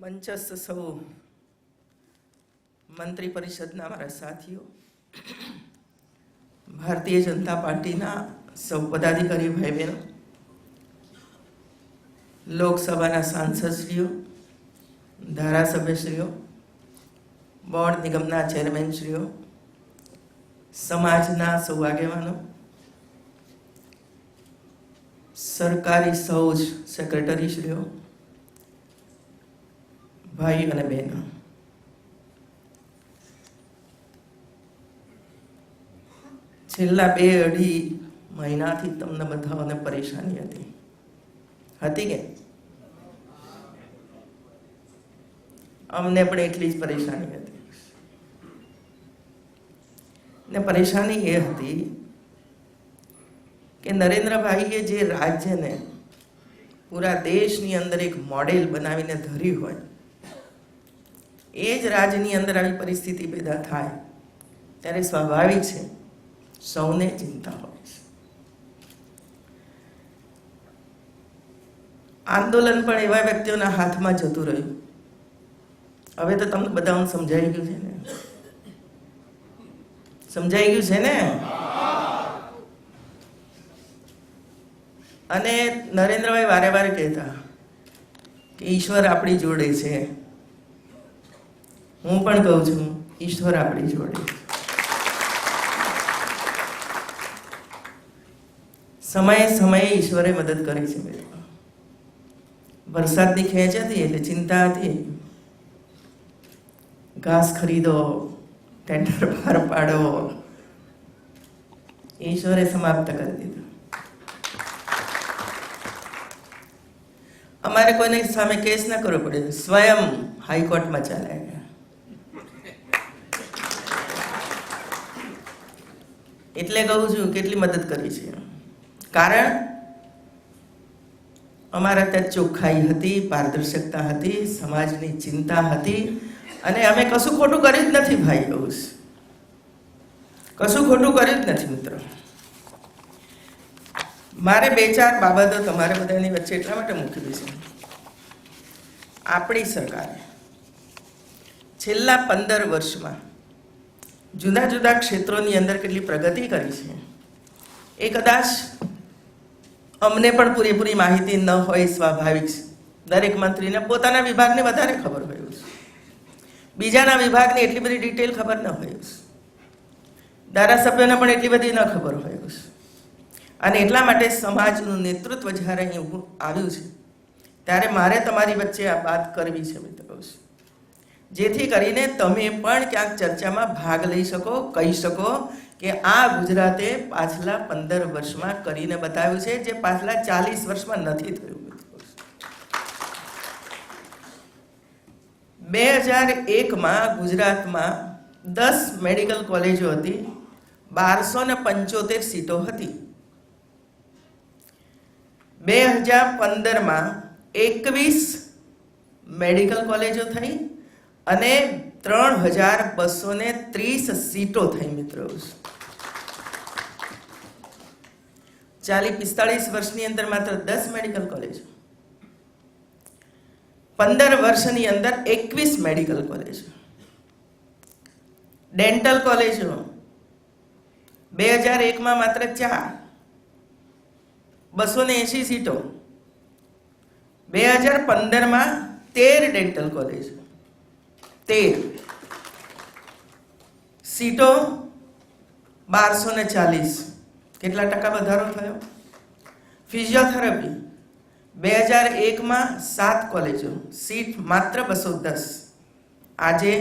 મંચસ્થ સૌ મંત્રી પરિષદના મારા સાથીઓ, ભારતીય જનતા પાર્ટીના સૌ પદાધિકારી ભાઈ બહેનો, લોકસભાના સાંસદશ્રીઓ, ધારાસભ્યશ્રીઓ, બોર્ડ નિગમના ચેરમેનશ્રીઓ, સમાજના સૌ આગેવાનો, સરકારી સૌ સેક્રેટરીશ્રીઓ, ભાઈ અને બહેનો, છેલ્લા 2-2.5 મહિનાથી તમને બધાને પરેશાની હતી કે અમને પણ એટલી જ પરેશાની હતી. ને પરેશાની એ હતી કે નરેન્દ્રભાઈએ જે રાજ્યને પૂરા દેશની અંદર એક મોડેલ બનાવીને ધર્યું હોય, એ જ રાજ્યની અંદર આવી પરિસ્થિતિ પેદા થાય ત્યારે સ્વાભાવિક છે સૌને ચિંતા હોય છે. આંદોલન પણ એવા વ્યક્તિઓના હાથમાં જતું રહ્યું. હવે તો તમને બધાને સમજાઈ ગયું છે ને? સમજાઈ ગયું છે ને? અને નરેન્દ્રભાઈ વારે વારે કહેતા કે ઈશ્વર આપણી જોડે છે. હું પણ કહું છું, ઈશ્વર આપણી જોડે. સમયે સમયે ઈશ્વરે મદદ કરી છે. વરસાદની ખેંચ હતી એટલે ચિંતા હતી. ઘાસ ખરીદો, ટેન્ડર બહાર પાડો, ઈશ્વરે સમાપ્ત કરી દીધું. અમારે કોઈની સામે કેસ ના કરવો પડે, સ્વયં હાઈકોર્ટમાં ચાલ્યા ગયા. એટલે કહું છું કેટલી મદદ કરી છે. કારણ અમારા ત્યાં ચોખ્ખાઈ હતી, પારદર્શકતા હતી, સમાજની ચિંતા હતી, અને અમે કશું ખોટું કર્યું જ નથી ભાઈ. કહું કશું ખોટું કર્યું જ નથી મિત્રો. મારે 2-4 બાબતો તમારે બધાની વચ્ચે એટલા માટે મૂકવી છે. આપણી સરકારે છેલ્લા 15 વર્ષમાં જુદા જુદા ક્ષેત્રોની અંદર કેટલી પ્રગતિ કરી છે એ કદાચ અમને પણ પૂરેપૂરી માહિતી ન હોય, સ્વાભાવિક છે. દરેક મંત્રીને પોતાના વિભાગને વધારે ખબર હોય છે, બીજાના વિભાગને એટલી બધી ડિટેલ ખબર ન હોય છે, ધારાસભ્યોને પણ એટલી બધી ન ખબર હોય છે. અને એટલા માટે સમાજનું નેતૃત્વ જ્યારે અહીં આવ્યું છે ત્યારે મારે તમારી વચ્ચે આ વાત કરવી છે મિત્રો, જેથી કરીને તમે પણ ક્યાંક ચર્ચામાં ભાગ લઈ શકો, કહી શકો કે આ ગુજરાતે પાછલા 15 વર્ષમાં કરીને બતાવ્યું છે, જે પાછલા 40 વર્ષમાં નથી થયું. 2001માં ગુજરાતમાં 10 મેડિકલ કોલેજો હતી, 1275 સીટો હતી. 2015માં 21 મેડિકલ કોલેજો થઈ અને 3230 સીટો થઈ મિત્રો. 40-45 વર્ષની અંદર માત્ર 10 મેડિકલ કોલેજો, 15 વર્ષની અંદર 21 મેડિકલ કોલેજો. ડેન્ટલ કોલેજો 2001માં માત્ર 4, 280 સીટો. 2015માં 13 ડેન્ટલ કોલેજો, 13 સીટો, 1240. કેટલા ટકા વધારો થયો? ફિઝિયોથેરાપી 2001માં 7 કોલેજો, સીટ માત્ર 210. આજે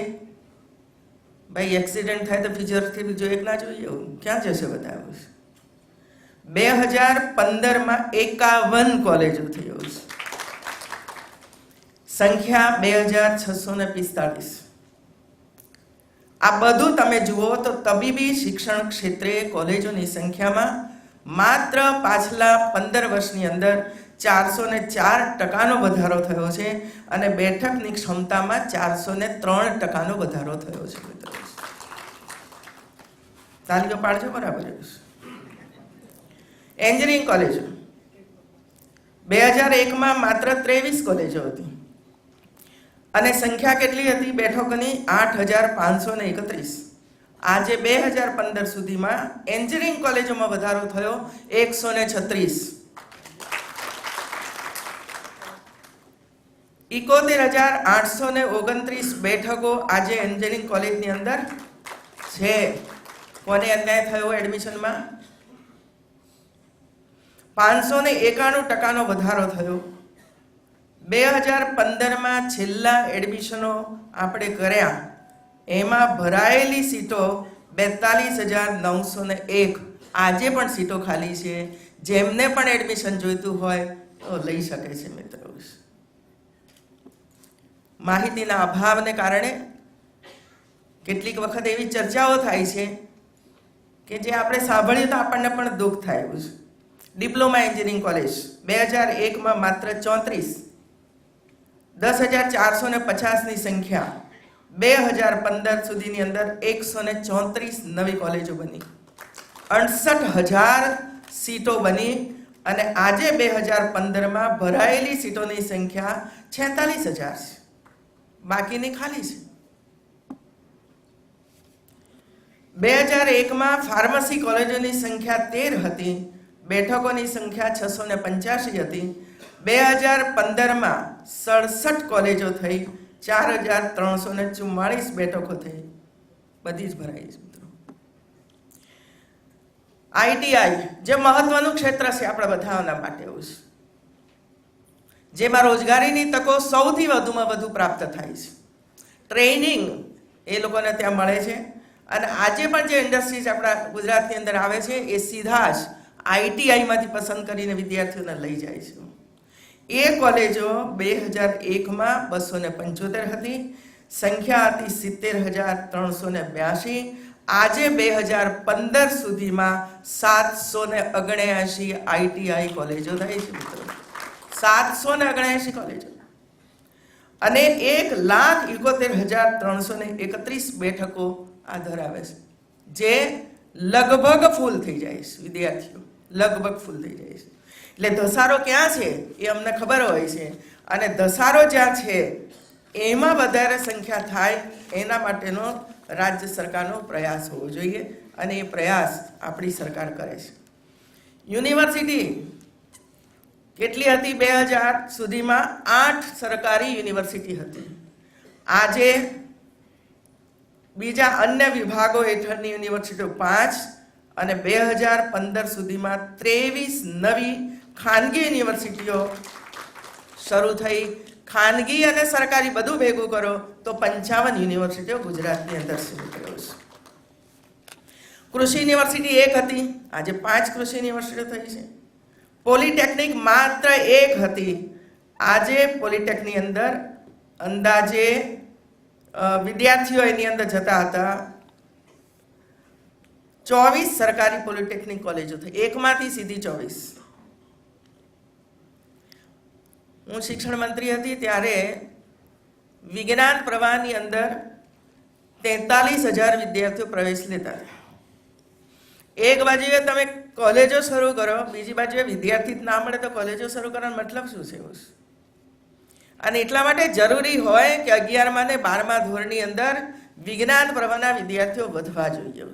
ભાઈ એક્સિડન્ટ થાય તો ફિઝિયોથેરાપી જોઈએ કે ના જોઈએ? ક્યાં જશે બધા? 2015માં 51 કોલેજો થયો છે. સંખ્યા 2645. આ બધું તમે જુઓ તો તબીબી શિક્ષણ ક્ષેત્રે કોલેજોની સંખ્યામાં માત્ર પાછલા 15 વર્ષની અંદર 404% વધારો થયો છે અને બેઠકની ક્ષમતામાં 403% વધારો થયો છે. તાલીઓ પાડજો બરાબર. એન્જિનિયરિંગ કોલેજો 2001માં માત્ર 23 કોલેજો હતી, અને સંખ્યા કેટલી હતી બેઠકોની? 8,531. આજે 2015 સુધીમાં એન્જિનિયરિંગ કોલેજોમાં વધારો થયો 136. 71,829 બેઠકો આજે એન્જિનિયરિંગ કોલેજની અંદર છે. કોને અન્યાય થયો એડમિશનમાં? 591% વધારો થયો. 2015માં છેલ્લા એડમિશનો આપણે કર્યા એમાં ભરાયેલી સીટો 42,901. આજે પણ સીટો ખાલી છે. જેમને પણ એડમિશન જોઈતું હોય તો લઈ શકે છે મિત્રો. માહિતીના અભાવને કારણે કેટલીક વખત એવી ચર્ચાઓ થાય છે કે જે આપણે સાંભળીએ તો આપણને પણ દુઃખ થાય એવું છે. ડિપ્લોમા એન્જિનિયરિંગ કોલેજ 2001માં માત્ર 34, 10,450ની સંખ્યા 2015 સુધીની અંદર 134 નવી કોલેજો બની, 68,000 સીટો બની અને આજે 2015માં ભરાયેલી સીટોની સંખ્યા 46,000 છે. બાકીની ખાલી છે. 2001માં ફાર્મસી કોલેજોની સંખ્યા 13 હતી, બેઠકોની સંખ્યા 685 હતી. 2015માં 67 કોલેજો થઈ, 4,344 બેઠકો થઈ, બધી જ ભરાઈ છે મિત્રો. આઈટીઆઈ જે મહત્વનું ક્ષેત્ર છે આપણા બધાના માટે એવું છે, જેમાં રોજગારીની તકો સૌથી વધુમાં વધુ પ્રાપ્ત થાય છે. ટ્રેનિંગ એ લોકોને ત્યાં મળે છે અને આજે પણ જે ઇન્ડસ્ટ્રીઝ આપણા ગુજરાતની અંદર આવે છે એ સીધા જ આઈટીઆઈમાંથી પસંદ કરીને વિદ્યાર્થીઓને લઈ જાય છે. એ કોલેજો 2001માં 275 હતી, સંખ્યા હતી 70,382. આજે 2015 સુધીમાં 779 આઈટીઆઈ કોલેજો થઈ છે મિત્રો. 779 કોલેજો અને 1,71,331 બેઠકો આ ધરાવે છે, જે લગભગ ફૂલ થઈ જાય છે. વિદ્યાર્થીઓ લગભગ ફૂલ થઈ જાય છે. એટલે ધસારો ક્યાં છે એ અમને ખબર હોય છે અને ધસારો જ્યાં છે એમાં વધારે સંખ્યા થાય એના માટેનો રાજ્ય સરકારનો પ્રયાસ હોવો જોઈએ અને એ પ્રયાસ આપણી સરકાર કરે છે. યુનિવર્સિટી કેટલી હતી? 2000 સુધીમાં 8 સરકારી યુનિવર્સિટી હતી. આજે બીજા અન્ય વિભાગો હેઠળની યુનિવર્સિટીઓ 5 અને 2015 સુધીમાં 23 નવી ખાનગી યુનિવર્સિટીઓ શરૂ થઈ. ખાનગી અને સરકારી બધું ભેગું કરો તો 55 યુનિવર્સિટીઓ ગુજરાતની અંદર શરૂ થયો છે. કૃષિ યુનિવર્સિટી 1 હતી, આજે 5 કૃષિ યુનિવર્સિટીઓ થઈ છે. પોલિટેકનિક માત્ર 1 હતી, આજે પોલિટેકની અંદર અંદાજે વિદ્યાર્થીઓ એની અંદર જતા હતા 24 સરકારી પોલિટેકનિક કોલેજો થઈ, એકમાંથી સીધી 24. હું શિક્ષણ મંત્રી હતી ત્યારે વિજ્ઞાન પ્રવાહની અંદર 43,000 વિદ્યાર્થીઓ પ્રવેશ લેતા હતા. એક બાજુએ તમે કોલેજો શરૂ કરો, બીજી બાજુએ વિદ્યાર્થી જ ના મળે તો કોલેજો શરૂ કરવાનો મતલબ શું છે? અને એટલા માટે જરૂરી હોય કે 11મા ને 12મા ધોરણની અંદર વિજ્ઞાન પ્રવાહના વિદ્યાર્થીઓ વધવા જોઈએ.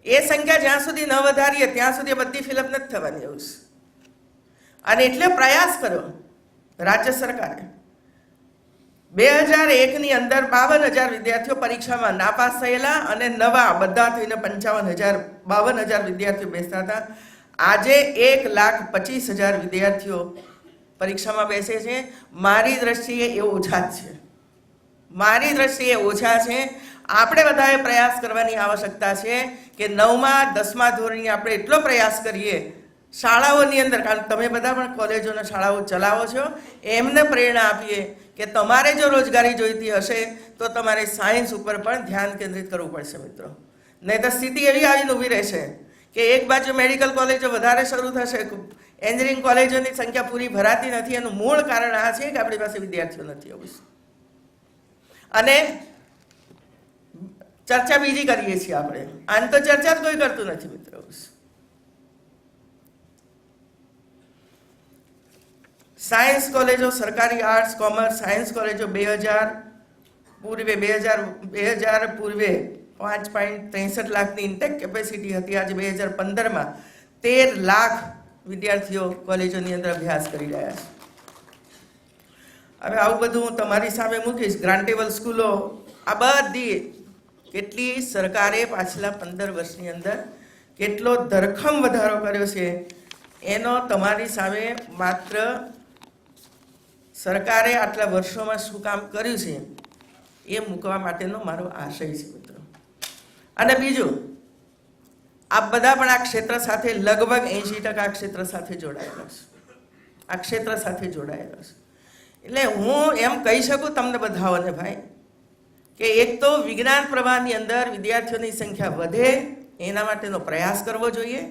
એ સંખ્યા જ્યાં સુધી ન વધારીએ ત્યાં સુધી બધી ફિલઅપ નથી થવાની એવું છે. અને એટલે પ્રયાસ કર્યો રાજ્ય સરકારે. 2001ની અંદર 52,000 વિદ્યાર્થીઓ પરીક્ષામાં નાપાસ થયેલા અને નવા બધા થઈને 52,000 વિદ્યાર્થીઓ બેસતા હતા. આજે 1,25,000 વિદ્યાર્થીઓ પરીક્ષામાં બેસે છે. મારી દ્રષ્ટિએ એ ઓછા જ છે, મારી દ્રષ્ટિએ ઓછા છે. આપણે બધાએ પ્રયાસ કરવાની આવશ્યકતા છે કે 9મા 10મા ધોરણે આપણે એટલો પ્રયાસ કરીએ શાળાઓની અંદર, કારણ તમે બધા પણ કોલેજો અને શાળાઓ ચલાવો છો, એમને પ્રેરણા આપીએ કે તમારે જો રોજગારી જોઈતી હશે તો તમારે સાયન્સ ઉપર પણ ધ્યાન કેન્દ્રિત કરવું પડશે મિત્રો. નહીં તો સ્થિતિ એવી આવીને ઊભી રહેશે કે એક બાજુ મેડિકલ કોલેજો વધારે શરૂ થશે, એન્જિનિયરિંગ કોલેજોની સંખ્યા પૂરી ભરાતી નથી. એનું મૂળ કારણ આ છે કે આપણી પાસે વિદ્યાર્થીઓ નથી. અને ચર્ચા બીજી કરીએ છીએ આપણે, આની તો ચર્ચા જ કોઈ કરતું નથી મિત્રો. સાયન્સ કોલેજો, સરકારી આર્ટ્સ કોમર્સ સાયન્સ કોલેજો 2000 પૂર્વે 5.63 લાખની ઇન્ટેક કેપેસિટી હતી. આજે 2015માં 13 લાખ વિદ્યાર્થીઓ કોલેજોની અંદર અભ્યાસ કરી રહ્યા છે. હવે આવું બધું હું તમારી સામે મૂકીશ. ગ્રાન્ટેબલ સ્કૂલો, આ બધી કેટલી સરકારે પાછલા 15 વર્ષની અંદર કેટલો ધરખમ વધારો કર્યો છે એનો તમારી સામે માત્ર સરકારે આટલા વર્ષોમાં શું કામ કર્યું છે એ મૂકવા માટેનો મારો આશય છે મિત્રો. અને બીજું, આપ બધા પણ આ ક્ષેત્ર સાથે લગભગ 80% આ ક્ષેત્ર સાથે જોડાયેલા છે. આ ક્ષેત્ર સાથે જોડાયેલા છે એટલે હું એમ કહી શકું તમને બધાઓને ભાઈ કે એક તો વિજ્ઞાન પ્રવાહની અંદર વિદ્યાર્થીઓની સંખ્યા વધે એના માટેનો પ્રયાસ કરવો જોઈએ.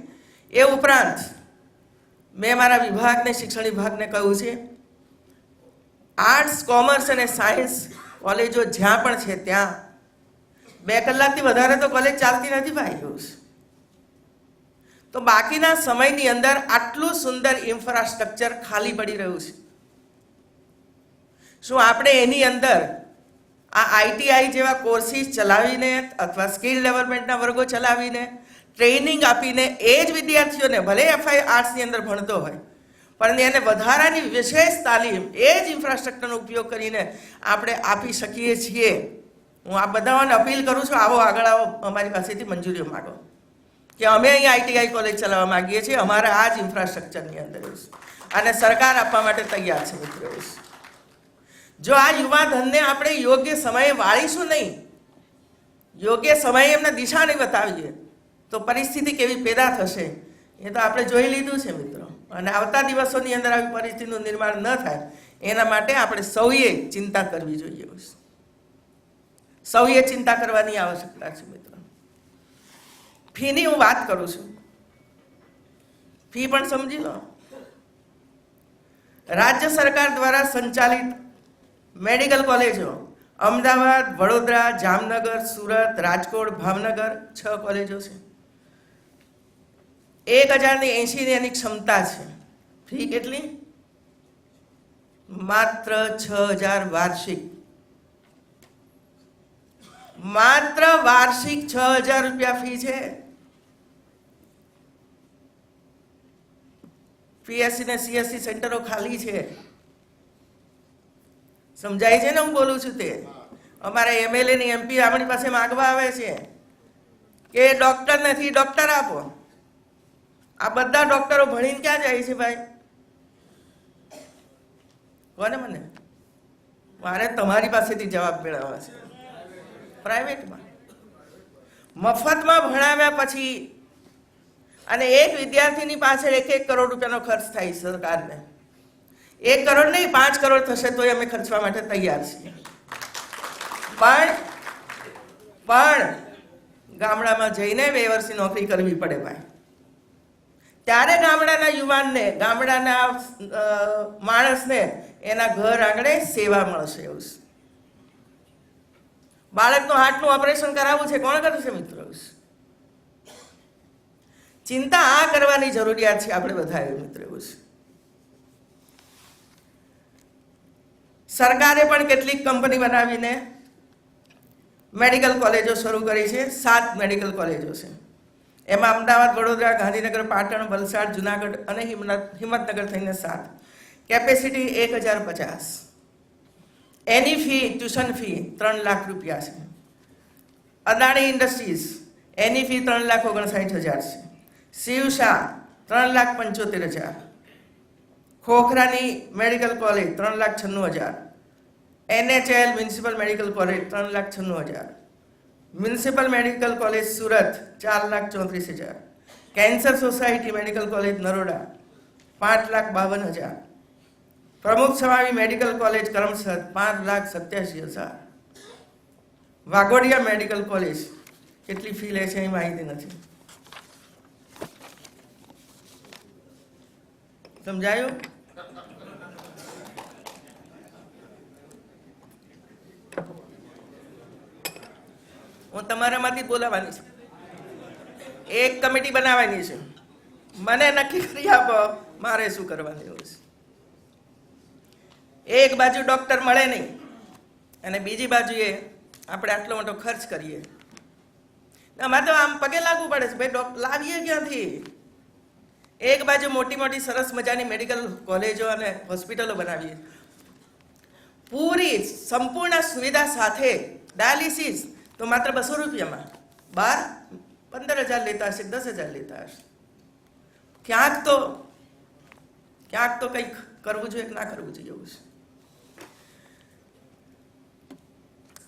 એ ઉપરાંત મેં મારા વિભાગને, શિક્ષણ વિભાગને કહ્યું છે, આર્ટ્સ કોમર્સ અને સાયન્સ કોલેજો જ્યાં પણ છે ત્યાં 2 કલાકથી વધારે તો કોલેજ ચાલતી નથી ભાઈ. એવું છે તો બાકીના સમયની અંદર આટલું સુંદર ઇન્ફ્રાસ્ટ્રક્ચર ખાલી પડી રહ્યું છે. શું આપણે એની અંદર આ આઈટીઆઈ જેવા કોર્સીસ ચલાવીને અથવા સ્કિલ ડેવલપમેન્ટના વર્ગો ચલાવીને ટ્રેનિંગ આપીને એ જ વિદ્યાર્થીઓને, ભલે એફઆઈ આર્ટ્સની અંદર ભણતો હોય પણ એને વધારાની વિશેષ તાલીમ એ જ ઇન્ફ્રાસ્ટ્રક્ચરનો ઉપયોગ કરીને આપણે આપી શકીએ છીએ. હું આ બધાને અપીલ કરું છું, આવો આગળ આવો, અમારી પાસેથી મંજૂરીઓ માગો કે અમે અહીં આઈટીઆઈ કોલેજ ચલાવવા માગીએ છીએ, અમારે આ જ ઇન્ફ્રાસ્ટ્રક્ચરની અંદર અને સરકાર આપવા માટે તૈયાર છે મિત્રો. જો આ યુવા ધનને આપણે યોગ્ય સમયે વાળીશું નહીં, યોગ્ય સમયે એમને દિશા નહીં બતાવીએ તો પરિસ્થિતિ કેવી પેદા થશે એ તો આપણે જોઈ લીધું છે મિત્રો. અને આવતા દિવસોની અંદર આવી પરિસ્થિતિનું નિર્માણ ન થાય એના માટે આપણે સૌએ ચિંતા કરવી જોઈએ. સૌએ ચિંતા કરવાની આવશ્યકતા છે મિત્રો. ફીની હું વાત કરું છું, ફી પણ સમજી લો. રાજ્ય સરકાર દ્વારા સંચાલિત મેડિકલ કોલેજો અમદાવાદ, વડોદરા, જામનગર, સુરત, રાજકોટ, ભાવનગર 6 કોલેજો છે. 1080 ની એની ક્ષમતા છે. ફી કેટલી? માત્ર 6000 વાર્ષિક. માત્ર વાર્ષિક 6000 રૂપિયા ફી છે. પીએસસી ને સીએસસી સેન્ટરો ખાલી છે. સમજાય છે ને હું બોલું છું તે? અમારા એમએલએ ની એમપી આપણી પાસે માંગવા આવે છે કે ડોક્ટર નથી, ડોક્ટર આપો. આ બધા ડોક્ટરો ભણીને ક્યાં જાય છે ભાઈ? કોને? મને મારે તમારી પાસેથી જવાબ મેળવવા છે. પ્રાઇવેટમાં મફતમાં ભણાવ્યા પછી અને એક વિદ્યાર્થીની પાછળ 1 કરોડ રૂપિયાનો ખર્ચ થાય સરકારને. 1 કરોડ નહીં, 5 કરોડ થશે તોય અમે ખર્ચવા માટે તૈયાર છીએ. પણ ગામડામાં જઈને 2 વર્ષની નોકરી કરવી પડે ભાઈ. ત્યારે ગામડાના યુવાનને, ગામડાના માણસને એના ઘર આંગણે સેવા મળશે. એવું બાળકનું હાર્ટનું ઓપરેશન કરાવવું છે, કોણ કરશે મિત્રો? ચિંતા આ કરવાની જરૂરિયાત છે આપણે બધાએ મિત્રો. એવું છે સરકારે પણ કેટલીક કંપની બનાવીને મેડિકલ કોલેજો શરૂ કરી છે. 7 મેડિકલ કોલેજો છે. એમાં અમદાવાદ, વડોદરા, ગાંધીનગર, પાટણ, વલસાડ, જુનાગઢ અને હિંમતનગર થઈને 7. કેપેસિટી 1050. એની ફી, ટ્યુશન ફી 3 લાખ રૂપિયા છે. અદાણી ઇન્ડસ્ટ્રીઝ એની ફી 3,59,000 છે. શિવશા 3,75,000. ખોખરાની medical college 3,96,000. NHL municipal medical college 3,96,000. Municipal medical college Surat 4,34,000. Cancer society medical college Naroda 5,52,000. Pramukh Swami medical college Karamsad 5,87,000. Waghodia medical college કેટલી ફી લે છે એ માહિતી નથી. સમજાયું? હું તમારામાંથી બોલાવવાની છું. એક કમિટી બનાવવાની છે. મને નક્કી કરી આપો મારે શું કરવાનું. એવું છે એક બાજુ ડૉક્ટર મળે નહીં અને બીજી બાજુએ આપણે આટલો મોટો ખર્ચ કરીએ. અમારે તો આમ પગે લાગવું પડે છે, ભાઈ લાવીએ ક્યાંથી? એક બાજુ મોટી મોટી સરસ મજાની મેડિકલ કોલેજો અને હોસ્પિટલો બનાવીએ, પૂરી સંપૂર્ણ સુવિધા સાથે ડાયાલિસિસ તો માત્ર 200 રૂપિયામાં, બહાર 15,000 લેતા હશે, 10,000 લેતા હશે. ક્યાંક તો કંઈક કરવું જોઈએ કે ના કરવું જોઈએ એવું છે.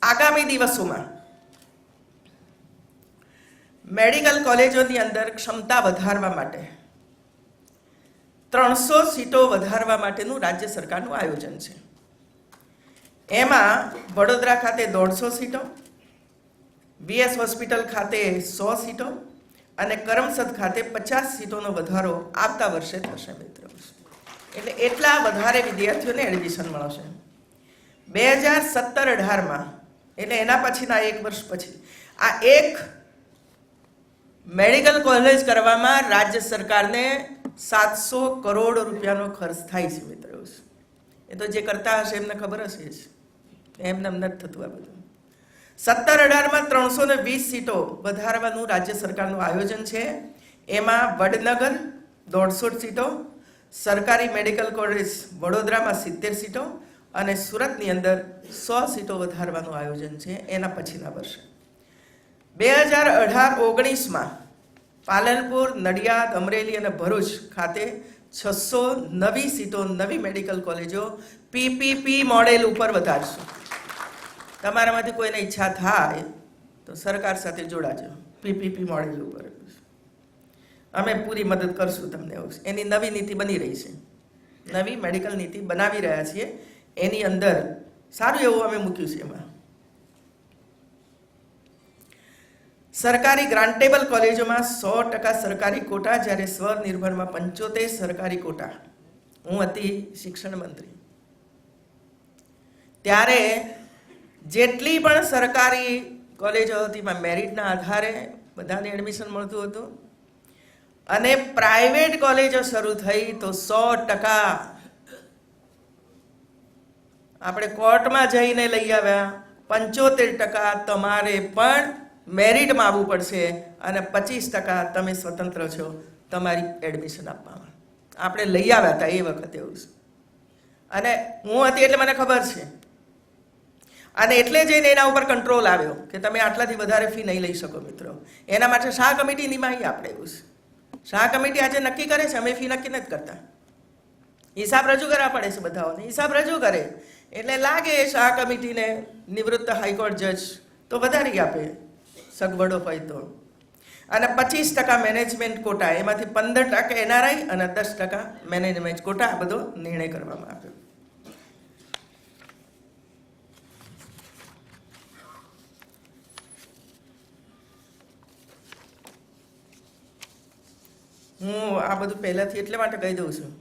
આગામી દિવસોમાં મેડિકલ કોલેજોની અંદર ક્ષમતા વધારવા માટે 300 સીટો વધારવા માટેનું રાજ્ય સરકારનું આયોજન છે. એમાં વડોદરા ખાતે 150 સીટો, VS હોસ્પિટલ ખાતે 100 સીટો અને કરમસદ ખાતે 50 સીટોનો વધારો આવતા વર્ષે થશે મિત્રો. એટલે એટલા વધારે વિદ્યાર્થીઓને એડમિશન મળશે. 2017-18માં એટલે એના પછીના એક વર્ષ પછી આ એક મેડિકલ કોલેજ કરવામાં રાજ્ય સરકારને 700 કરોડ રૂપિયાનો ખર્ચ થાય છે મિત્રો. એ તો જે કરતા હશે એમને ખબર હશે જ, એમને નથી થતું આ બધું. 17-18માં 320 સીટો વધારવાનું રાજ્ય સરકારનું આયોજન છે. એમાં વડનગર 150 સીટો, સરકારી મેડિકલ કોલેજ વડોદરામાં 70 સીટો અને સુરતની અંદર 100 સીટો વધારવાનું આયોજન છે એના પછીના વર્ષે. 2018-19માં પાલનપુર, નડિયાદ, અમરેલી અને ભરૂચ ખાતે 600 નવી સીટો, નવી મેડિકલ કોલેજો PPP મોડેલ ઉપર વધારશું. તમારામાંથી કોઈને ઈચ્છા થાય તો સરકાર સાથે જોડાજો. PPP મોડેલ ઉપર અમે પૂરી મદદ કરશું તમને. એની નવી નીતિ બની રહી છે, નવી મેડિકલ નીતિ બનાવી રહ્યા છીએ. એની અંદર સારું એવું અમે મૂક્યું છે. એમાં સરકારી ગ્રાન્ટેબલ કોલેજોમાં 100% સરકારી કોટા, જ્યારે સ્વનિર્ભરમાં 75 સરકારી કોટા. હું હતી શિક્ષણ મંત્રી ત્યારે જેટલી પણ સરકારી કોલેજો હતી એમાં મેરિટના આધારે બધાને એડમિશન મળતું હતું. અને પ્રાઇવેટ કોલેજો શરૂ થઈ તો 100% આપણે કોર્ટમાં જઈને લઈ આવ્યા. 75% તમારે પણ મેરિટમાં આવવું પડશે અને 25% તમે સ્વતંત્ર છો તમારી એડમિશન આપવામાં. આપણે લઈ આવ્યા હતા એ વખતે એવું છે. અને હું હતી એટલે મને ખબર છે. અને એટલે જઈને એના ઉપર કંટ્રોલ આવ્યો કે તમે આટલાથી વધારે ફી નહીં લઈ શકો મિત્રો. એના માટે શાહ કમિટી નિમાઈ આપણે એવું છે. શાહ કમિટી આજે નક્કી કરે છે, અમે ફી નક્કી નથી કરતા. હિસાબ રજૂ કરવા પડે છે બધાઓને. હિસાબ રજૂ કરે એટલે લાગે શાહ કમિટીને નિવૃત્ત હાઈકોર્ટ જજ તો વધારી આપે સગવડો હોય તો. અને 25% મેનેજમેન્ટ કોટા, એમાંથી 15% NRI અને 10% મેનેજમેન્ટ કોટા, આ બધો નિર્ણય કરવામાં આવ્યો. હું આ બધું પહેલાથી એટલે માટે કહી દઉં છું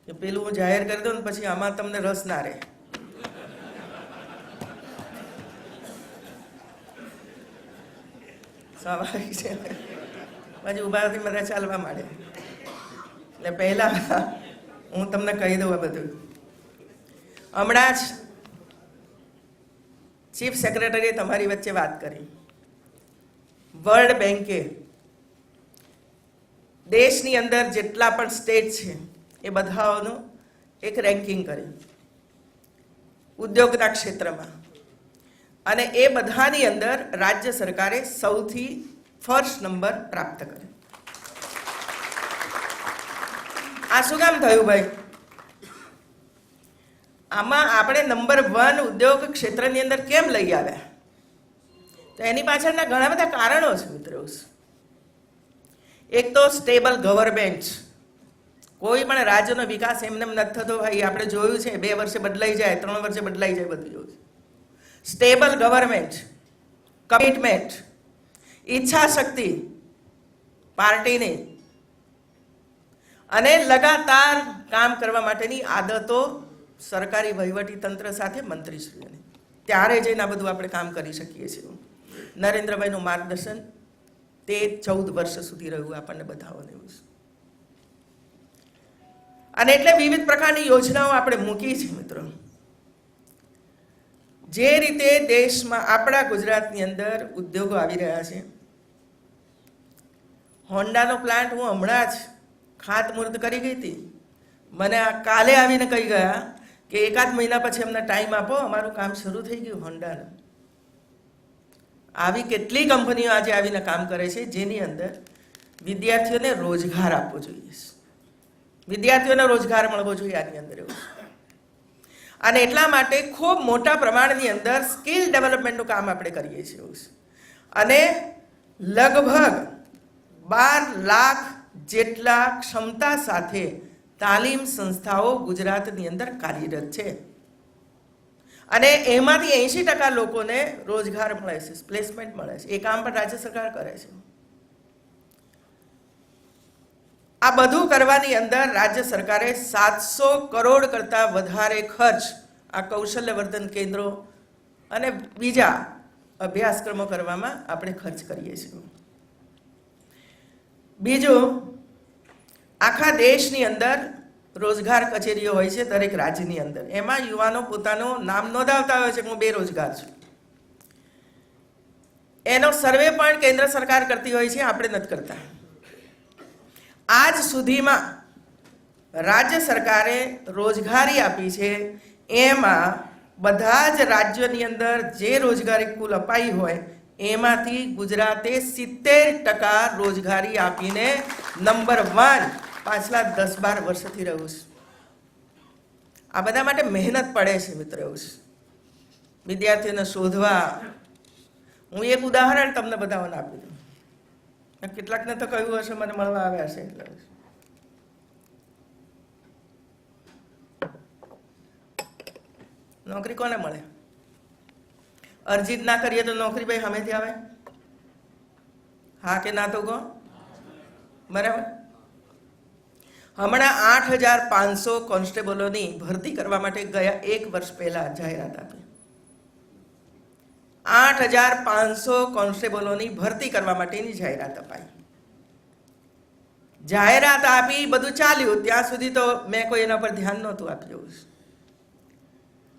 કે પેલું હું જાહેર કરી દઉં ને પછી આમાં તમને રસ ના રહે. સ્વાભાવિક છે. પછી ઊભાથી મને ચાલવા માંડે. એટલે પહેલા હું તમને કહી દઉં આ બધું. હમણાં જ ચીફ સેક્રેટરીએ તમારી વચ્ચે વાત કરી. વર્લ્ડ બેંકે દેશની અંદર જેટલા પણ સ્ટેટ છે એ બધાઓનું એક રેન્કિંગ કર્યું ઉદ્યોગના ક્ષેત્રમાં. અને એ બધાની અંદર રાજ્ય સરકારે સૌથી ફર્સ્ટ નંબર પ્રાપ્ત કર્યો. આ શું કામ થયું ભાઈ? આમાં આપણે નંબર 1 ઉદ્યોગ ક્ષેત્રની અંદર કેમ લઈ આવ્યા? તો એની પાછળના ઘણા બધા કારણો છે મિત્રો. એક તો સ્ટેબલ ગવર્નમેન્ટ. કોઈ પણ રાજ્યનો વિકાસ એમને નથી થતો ભાઈ. આપણે જોયું છે 2 વર્ષે બદલાઈ જાય, 3 વર્ષે બદલાઈ જાય, બધું જોયું છે. સ્ટેબલ ગવર્નમેન્ટ, કમિટમેન્ટ, ઈચ્છા શક્તિ પાર્ટીની અને લગાતાર કામ કરવા માટેની આદતો સરકારી વહીવટી તંત્ર સાથે મંત્રીશ્રીઓની. ત્યારે જઈને આ બધું આપણે કામ કરી શકીએ છીએ. નરેન્દ્રભાઈનું માર્ગદર્શન તે 14 વર્ષ સુધી રહ્યું આપણને બધાઓને. અને એટલે વિવિધ પ્રકારની યોજનાઓ આપણે મૂકી છે મિત્રો. જે રીતે દેશમાં આપણા ગુજરાતની અંદર ઉદ્યોગો આવી રહ્યા છે, હોન્ડાનો પ્લાન્ટ હું હમણાં જ ખાતમુહૂર્ત કરી ગઈ હતી, મને આ કાલે આવીને કહી ગયા કે એકાદ મહિના પછી અમને ટાઈમ આપો, અમારું કામ શરૂ થઈ ગયું હોન્ડાનું. આવી કેટલી કંપનીઓ આજે આવીને કામ કરે છે, જેની અંદર વિદ્યાર્થીઓને રોજગાર આપવો જોઈએ, વિદ્યાર્થીઓને રોજગાર મળવો જોઈએ આની અંદર એવું. અને એટલા માટે ખૂબ મોટા પ્રમાણની અંદર સ્કિલ ડેવલપમેન્ટનું કામ આપણે કરીએ છીએ. અને લગભગ 12 લાખ જેટલા ક્ષમતા સાથે તાલીમ સંસ્થાઓ ગુજરાતની અંદર કાર્યરત છે. અને એમાંથી 80% લોકોને રોજગાર મળે છે, પ્લેસમેન્ટ મળે છે. એ કામ પણ રાજ્ય સરકાર કરે છે. આ બધું કરવાની અંદર રાજ્ય સરકારે 700 કરોડ કરતાં વધારે ખર્ચ આ કૌશલ્યવર્ધન કેન્દ્રો અને બીજા અભ્યાસક્રમો કરવામાં આપણે ખર્ચ કરીએ છીએ. બીજું, આખા દેશની અંદર રોજગાર કચેરીઓ હોય છે દરેક રાજ્યની અંદર. એમાં યુવાનો પોતાનું નામ નોંધાવતા હોય છે કે હું બેરોજગાર છું. એનો સર્વે પણ કેન્દ્ર સરકાર કરતી હોય છે, આપણે નથી કરતા. આજ સુધીમાં રાજ્ય સરકારે રોજગારી આપી છે, એમાં બધા જ રાજ્યોની અંદર જે રોજગારી કુલ અપાઈ હોય એમાંથી ગુજરાતે 70% રોજગારી આપીને નંબર 1 પાછલા 10-12 વર્ષથી રહ્યું છે. આ બધા માટે મહેનત પડે છે મિત્રો. એવું છે વિદ્યાર્થીઓને શોધવા. હું એક ઉદાહરણ તમને બતાવવાનું આપી દઉં. કેટલાકને તો કહ્યું હશે મને મળવા આવ્યા છે એટલે. નોકરી કોને મળે? અરજી ના કરીએ તો નોકરી ભાઈ સામેથી આવે? હા કે ના તો કહો. બરાબર. હમણાં 8500 કોન્સ્ટેબલોની ભરતી કરવા માટે ગયા 1 વર્ષ પહેલા જાહેરાત આપી. 8500 કોન્સ્ટેબલોની ભરતી કરવા માટેની જાહેરાત અપાઈ. જાહેરાત આપી, બધું ચાલ્યું, ત્યાં સુધી તો મેં કોઈ એના પર ધ્યાન નહોતું આપ્યું.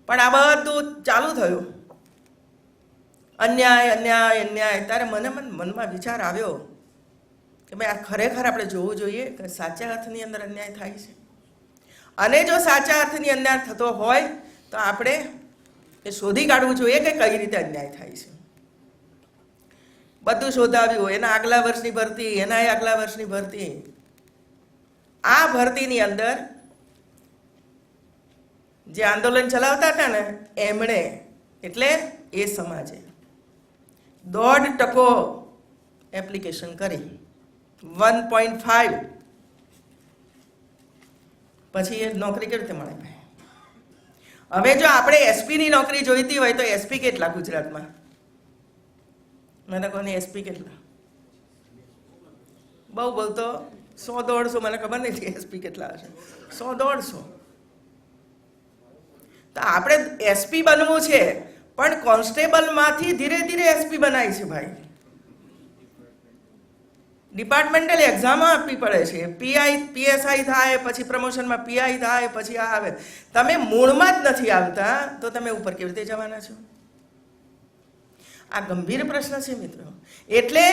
પણ આ બધું ચાલુ થયું, અન્યાય અન્યાય અન્યાય. ત્યારે મને મનમાં વિચાર આવ્યો કે ભાઈ આ ખરેખર આપણે જોવું જોઈએ કે સાચા અર્થની અંદર અન્યાય થાય છે. અને જો સાચા અર્થની અન્યાય થતો હોય તો આપણે એ શોધી કાઢવું જોઈએ કે કઈ રીતે અન્યાય થાય છે. બધું શોધાવ્યું, એના આગલા વર્ષની ભરતી, એના આગલા વર્ષની ભરતી. આ ભરતીની અંદર જે આંદોલન ચલાવતા હતા ને એમણે, એટલે એ સમાજે 1.5% એપ્લિકેશન કરી, 1.5. પછી એ નોકરી કેવી રીતે મળે? હવે જો આપણે એસપીની નોકરી જોઈતી હોય તો એસપી કેટલા ગુજરાતમાં? મને કોની એસપી કેટલા? બહુ બોલતો 100-150, મને ખબર નથી એસપી કેટલા હશે. 100-150. તો આપણે એસપી બનવું છે, પણ કોન્સ્ટેબલમાંથી ધીરે ધીરે એસપી બનાય છે ભાઈ. ડિપાર્ટમેન્ટલ એક્ઝામો આપવી પડે છે. પીએસઆઈ થાય, પછી પ્રમોશનમાં પીઆઈ થાય, પછી આ આવે. તમે મૂળમાં જ નથી આવતા તો તમે ઉપર કેવી રીતે જવાના છો? આ ગંભીર પ્રશ્ન છે મિત્રો. એટલે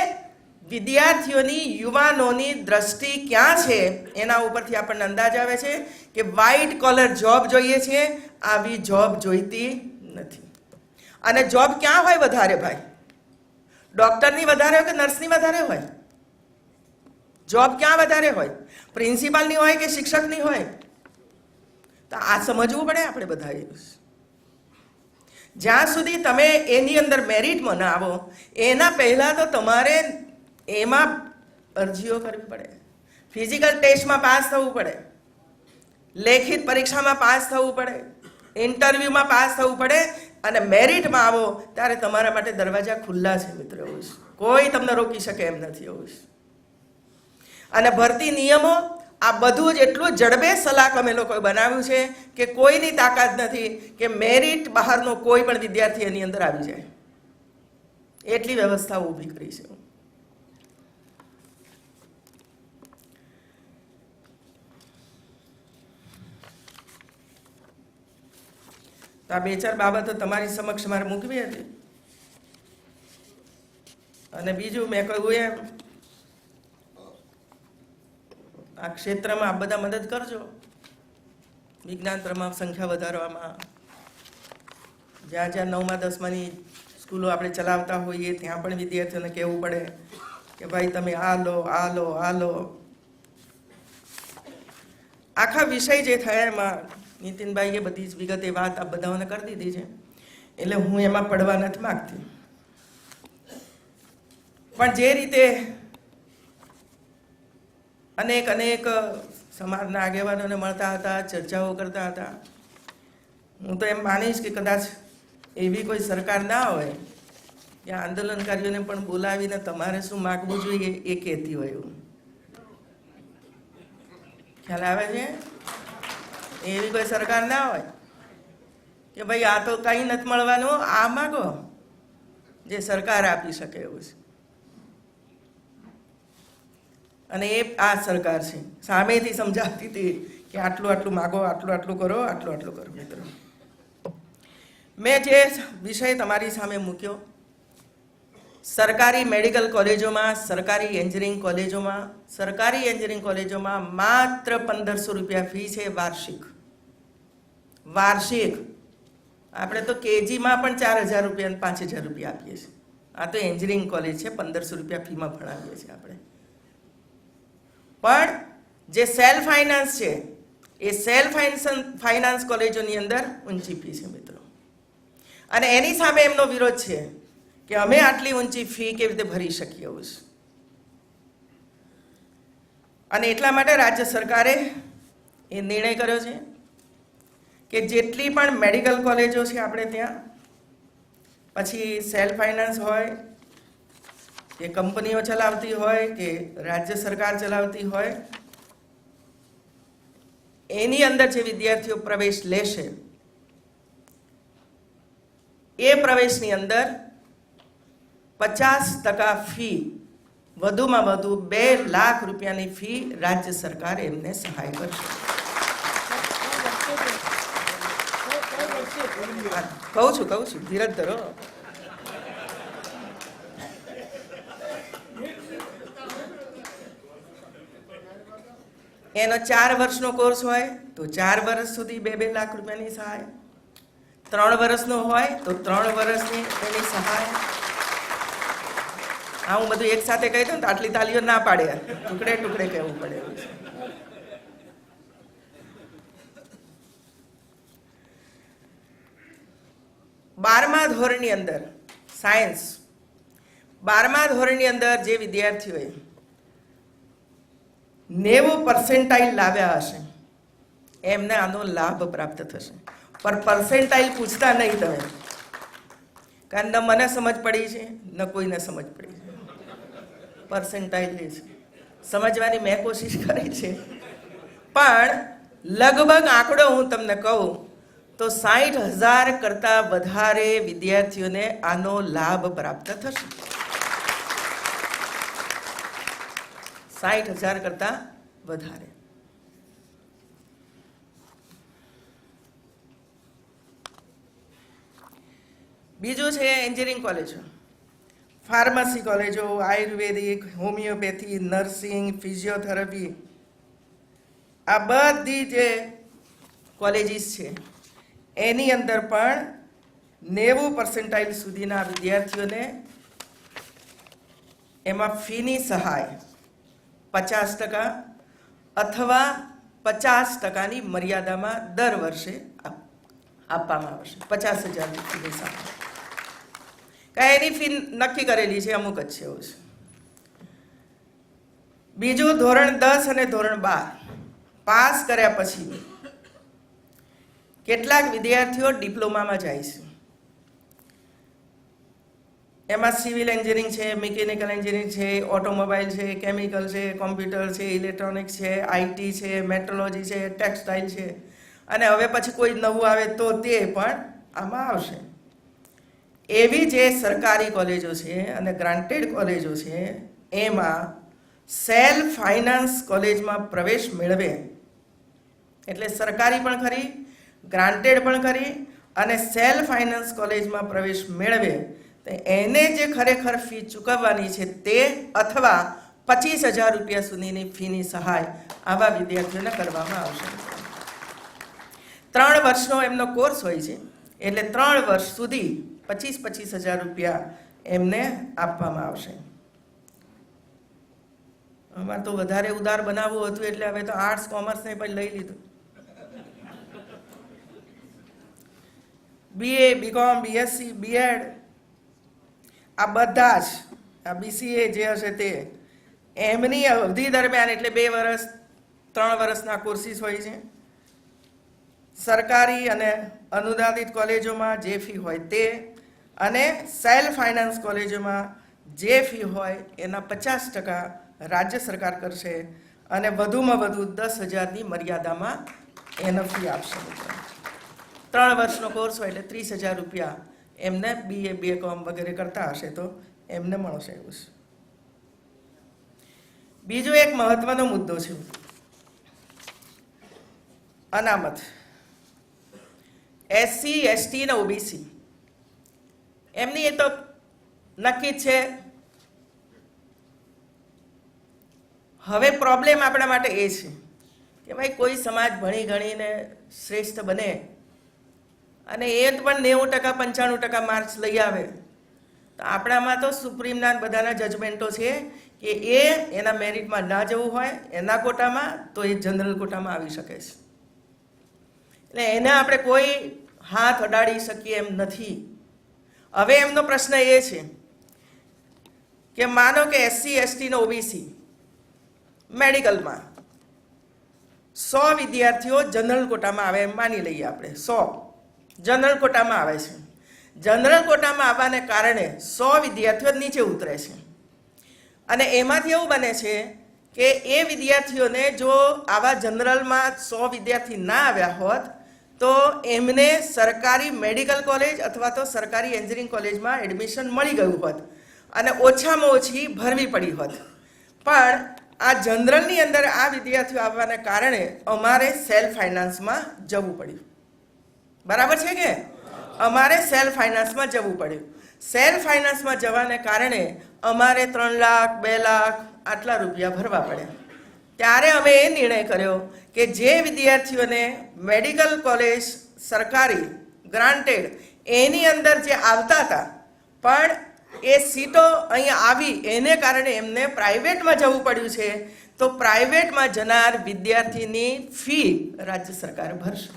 વિદ્યાર્થીઓની, યુવાનોની દ્રષ્ટિ ક્યાં છે એના ઉપરથી આપણને અંદાજ આવે છે કે વ્હાઇટ કોલર જોબ જોઈએ છે, આવી જોબ જોઈતી નથી. અને જોબ ક્યાં હોય વધારે ભાઈ? ડૉક્ટરની વધારે હોય કે નર્સની વધારે હોય? જોબ ક્યાં વધારે હોય? પ્રિન્સિપાલની હોય કે શિક્ષકની હોય? તો આ સમજવું પડે આપણે બધાએ. જ્યાં સુધી તમે એની અંદર મેરિટમાં ના આવો એના પહેલાં તો તમારે એમાં અરજીઓ કરવી પડે, ફિઝિકલ ટેસ્ટમાં પાસ થવું પડે, લેખિત પરીક્ષામાં પાસ થવું પડે, ઇન્ટરવ્યૂમાં પાસ થવું પડે. અને મેરિટમાં આવો ત્યારે તમારા માટે દરવાજા ખુલ્લા છે મિત્રો. એવું છે, કોઈ તમને રોકી શકે એમ નથી. એવું છે. અને ભરતી નિયમો આ બધું જ એટલું જડબે સલાક અમે લોકોએ બનાવ્યું છે કે કોઈની તાકાત નથી કે મેરિટ બહારનો કોઈ પણ વિદ્યાર્થી એની અંદર આવી જાય. એટલી વ્યવસ્થાઓ ઊભી કરી છે. તો આ 2-4 બાબતો તમારી સમક્ષ મારે મૂકવી હતી. અને બીજું મેં કહ્યું એમ આ ક્ષેત્રમાં આપ બધા મદદ કરજો, વિજ્ઞાન પ્રમાણ સંખ્યા વધારવામાં. જ્યાં જ્યાં 9મા 10માની સ્કૂલો આપણે ચલાવતા હોઈએ ત્યાં પણ વિદ્યાર્થીઓને કહેવું પડે કે ભાઈ તમે આ લો આ લો આ લો. આખા વિષય જે થયા એમાં નીતિનભાઈએ બધી જ વિગતે વાત આ બધાઓને કરી દીધી છે, એટલે હું એમાં પડવા નથી માગતી. પણ જે રીતે અનેક સમાજના આગેવાનોને મળતા હતા, ચર્ચાઓ કરતા હતા, હું તો એમ માનીશ કે કદાચ એવી કોઈ સરકાર ના હોય કે આંદોલનકારીઓને પણ બોલાવીને તમારે શું માગવું જોઈએ એ કહેતી હોય. એવું ખ્યાલ આવે છે? એવી કોઈ સરકાર ના હોય કે ભાઈ આ તો કંઈ નથી મળવાનું, આ માગો, જે સરકાર આપી શકે એવું છે. અને એ આ સરકાર છે, સામેથી સમજાવતી હતી કે આટલું આટલું માગો, આટલું આટલું કરો, આટલું આટલું કરો. મિત્રો, મેં જે વિષય તમારી સામે મૂક્યો, સરકારી મેડિકલ કોલેજોમાં, સરકારી એન્જિનિયરિંગ કોલેજોમાં માત્ર 1500 રૂપિયા ફી છે વાર્ષિક. આપણે તો કેજીમાં પણ 4000 રૂપિયા અને 5000 રૂપિયા આપીએ છીએ. આ તો એન્જિનિયરિંગ કોલેજ છે, 1500 રૂપિયા ફીમાં ભણાવીએ છીએ આપણે. પણ જે સેલ્ફ ફાઇનાન્સ છે એ સેલ્ફ ફાઇનાન્સ કોલેજોની અંદર ઊંચી ફી છે મિત્રો. અને એની સામે એમનો વિરોધ છે કે અમે આટલી ઊંચી ફી કેવી રીતે ભરી શકીએ એવું છે. અને એટલા માટે રાજ્ય સરકારે એ નિર્ણય કર્યો છે કે જેટલી પણ મેડિકલ કોલેજો છે આપણે ત્યાં, પછી સેલ્ફ ફાઇનાન્સ હોય કે કંપનીઓ ચલાવતી હોય કે રાજ્ય સરકાર ચલાવતી હોય, એની અંદર જે વિદ્યાર્થીઓ પ્રવેશ લેશે એ પ્રવેશની અંદર 50% ફી, વધુમાં વધુ 2 લાખ રૂપિયાની ફી રાજ્ય સરકાર એમને સહાય કરશે. કહું છું ધીરજ ધરો. એનો 4 વર્ષનો કોર્સ હોય તો 4 વર્ષ સુધી 2 લાખ રૂપિયાની સહાય, 3 વર્ષનો હોય તો 3 વર્ષની એની સહાય. હા, હું બધું એક સાથે કહી દઉં તો આટલી તાલીઓ ના પાડે, ટુકડે ટુકડે કહેવું પડે એવું છે. બારમા ધોરણની અંદર સાયન્સ, 12મા ધોરણની અંદર જે વિદ્યાર્થીઓએ 90% લાવ્યા હશે એમને આનો લાભ પ્રાપ્ત થશે. પર પર્સેન્ટાઇલ પૂછતા નહીં તમે, કારણ ન મને સમજ પડી છે ન કોઈને સમજ પડી છે. પર્સેન્ટાઇલ લે છે, સમજવાની મેં કોશિશ કરી છે, પણ લગભગ આંકડો હું તમને કહું તો 60,000 કરતાં વધારે વિદ્યાર્થીઓને આનો લાભ પ્રાપ્ત થશે. 60,000 કરતાં વધારે. બીજું છે એન્જિનિયરિંગ કોલેજો, ફાર્મસી કોલેજો, આયુર્વેદિક, હોમિયોપેથી, નર્સિંગ, ફિઝિયોથેરાપી, આ બધી જે કોલેજીસ છે એની અંદર પણ 90% સુધીના વિદ્યાર્થીઓને એમાં ફીની સહાય 50% અથવા 50%ની મર્યાદામાં દર વર્ષે આપવામાં આવશે. 50,000 ફીની સહાય. એની ફી નક્કી કરેલી છે, અમુક જ છે એવું છે. બીજું, ધોરણ 10 અને ધોરણ 12 પાસ કર્યા પછી કેટલાક વિદ્યાર્થીઓ ડિપ્લોમામાં જાય છે. એમાં સિવિલ એન્જિનિયરિંગ છે, મિકેનિકલ એન્જિનિયરિંગ છે, ઓટોમોબાઈલ છે, કેમિકલ છે, કોમ્પ્યુટર છે, ઇલેક્ટ્રોનિક્સ છે, આઈટી છે, મેટ્રોલોજી છે, ટેક્સટાઇલ છે, અને હવે પછી કોઈ નવું આવે તો તે પણ આમાં આવશે. એવી જે સરકારી કોલેજો છે અને ગ્રાન્ટેડ કોલેજો છે એમાં સેલ્ફ ફાઇનાન્સ કોલેજમાં પ્રવેશ મેળવે એટલે સરકારી પણ ખરી, ગ્રાન્ટેડ પણ ખરી અને સેલ્ફ ફાઇનાન્સ કોલેજમાં પ્રવેશ મેળવે તો એને જે ખરેખર ફી ચૂકવવાની છે તે અથવા 25,000 રૂપિયા સુધીની ફીની સહાય આવા વિદ્યાર્થીઓને કરવામાં આવશે. 3 વર્ષનો એમનો કોર્સ હોય છે, એટલે 3 વર્ષ સુધી 25,000 રૂપિયા એમને આપવામાં આવશે. અમારે તો વધારે ઉદાર બનાવવું હતું એટલે હવે તો આર્ટ્સ કોમર્સને પણ લઈ લીધું. BA, BCom, BSc, B.Ed આ બધા જ આ BCA જે હશે તે એમની અવધિ દરમિયાન એટલે 2 વર્ષ 3 વર્ષના કોર્સીસ હોય છે. સરકારી અને અનુદાનિત કોલેજોમાં જે ફી હોય તે અને સેલ્ફ ફાઇનાન્સ કોલેજોમાં જે ફી હોય એના 50% રાજ્ય સરકાર કરશે અને વધુમાં વધુ 10,000ની મર્યાદામાં એને ફી આપશે. 3 વર્ષનો કોર્સ હોય એટલે 30,000 રૂપિયા એમને BA, BCom વગેરે કરતા હશે તો એમને મળશે એવું છે. બીજો એક મહત્વનો મુદ્દો છે અનામત. SC, ST અને OBC એમની એ તો નક્કી જ છે. હવે પ્રોબ્લેમ આપણા માટે એ છે કે ભાઈ કોઈ સમાજ ભણી ગણીને શ્રેષ્ઠ બને અને એ પણ 90% 95% માર્ક્સ લઈ આવે તો આપણામાં તો સુપ્રીમના બધાના જજમેન્ટો છે કે એ એના મેરિટમાં ના જવું હોય એના કોટામાં તો એ જનરલ કોટામાં આવી શકે છે. એટલે એને આપણે કોઈ હાથ અડાડી શકીએ એમ નથી. હવે એમનો પ્રશ્ન એ છે કે માનો કે SC, ST ને OBC મેડિકલમાં 100 વિદ્યાર્થીઓ જનરલ કોટામાં આવે એમ માની લઈએ આપણે. 100 જનરલ કોટામાં આવે છે. જનરલ કોટામાં આવવાને કારણે 100 વિદ્યાર્થીઓ નીચે ઉતરે છે અને એમાંથી એવું બને છે કે એ વિદ્યાર્થીઓને જો આવા જનરલમાં 100 વિદ્યાર્થી ના આવ્યા હોત તો એમને સરકારી મેડિકલ કોલેજ અથવા તો સરકારી એન્જિનિયરિંગ કોલેજમાં એડમિશન મળી ગયું હોત અને ઓછામાં ઓછી ભરવી પડી હોત. પણ આ જનરલની અંદર આ વિદ્યાર્થીઓ આવવાને કારણે અમારે સેલ્ફ ફાઇનાન્સમાં જવું પડ્યું. બરાબર છે કે અમારે સેલ્ફ ફાઇનાન્સમાં જવું પડ્યું. સેલ્ફ ફાઇનાન્સમાં જવાને કારણે અમારે 3 લાખ 2 લાખ આટલા રૂપિયા ભરવા પડ્યા. ત્યારે અમે એ નિર્ણય કર્યો કે જે વિદ્યાર્થીઓને મેડિકલ કોલેજ સરકારી ગ્રાન્ટેડ એની અંદર જે આવતા હતા પણ એ સીટો અહીંયા આવી એને કારણે એમને પ્રાઇવેટમાં જવું પડ્યું છે તો પ્રાઇવેટમાં જનાર વિદ્યાર્થીની ફી રાજ્ય સરકાર ભરશે.